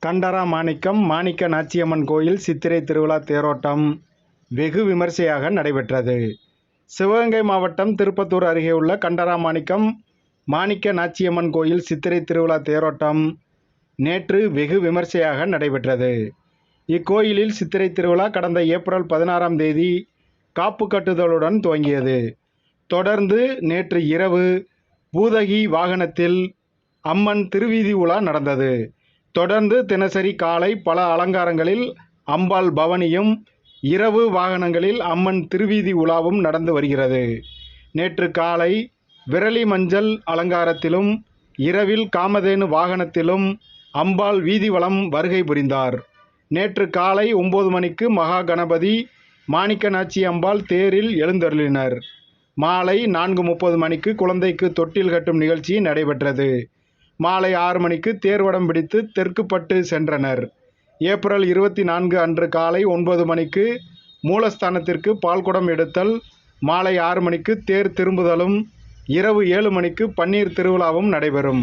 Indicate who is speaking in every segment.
Speaker 1: கண்டராமாணிக்கம் மாணிக்க நாச்சியம்மன் கோயில் சித்திரை திருவிழா தேரோட்டம் வெகு விமர்சையாக நடைபெற்றது. சிவகங்கை மாவட்டம் திருப்பத்தூர் அருகே உள்ள கண்டராமாணிக்கம் மாணிக்க நாச்சியம்மன் கோயில் சித்திரை திருவிழா தேரோட்டம் நேற்று வெகு விமர்சையாக நடைபெற்றது. இக்கோயிலில் சித்திரை திருவிழா கடந்த ஏப்ரல் 16ஆம் தேதி காப்பு கட்டுதலுடன் துவங்கியது. தொடர்ந்து நேற்று இரவு பூதகி வாகனத்தில் அம்மன் திருவீதி உலா நடந்தது. தொடர்ந்து தினசரி காலை பல அலங்காரங்களில் அம்பாள் பவனியும், இரவு வாகனங்களில் அம்மன் திருவீதி உலாவும் நடந்து வருகிறது. நேற்று காலை விரலி மஞ்சள் அலங்காரத்திலும், இரவில் காமதேனு வாகனத்திலும் அம்பாள் வீதி வலம் வருகை புரிந்தார். நேற்று காலை 9 மணிக்கு மகா கணபதி மாணிக்கநாச்சி அம்பாள் தேரில் எழுந்தருளினர். மாலை 4:30 மணிக்கு குழந்தைக்கு தொட்டில் கட்டும் நிகழ்ச்சி நடைபெற்றது. மாலை 6 மணிக்கு தேர்வடம் பிடித்து தெற்குப்பட்டு சென்றனர். ஏப்ரல் 24 அன்று காலை 9 மணிக்கு மூலஸ்தானத்திற்கு பால்குடம் எடுத்தல், மாலை 6 மணிக்கு தேர் திரும்புதலும், இரவு 7 மணிக்கு பன்னீர் திருவிழாவும் நடைபெறும்.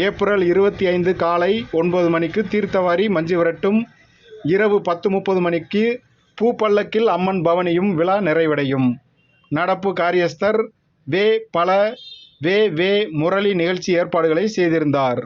Speaker 1: ஏப்ரல் 25 காலை 9 மணிக்கு தீர்த்தவாரி மஞ்சு விரட்டும், இரவு 10:30 மணிக்கு பூப்பல்லக்கில் அம்மன் பவனியும் விழா நிறைவடையும். நடப்பு காரியஸ்தர் வே. முரளி நிகழ்ச்சி ஏற்பாடுகளை செய்திருந்தார்.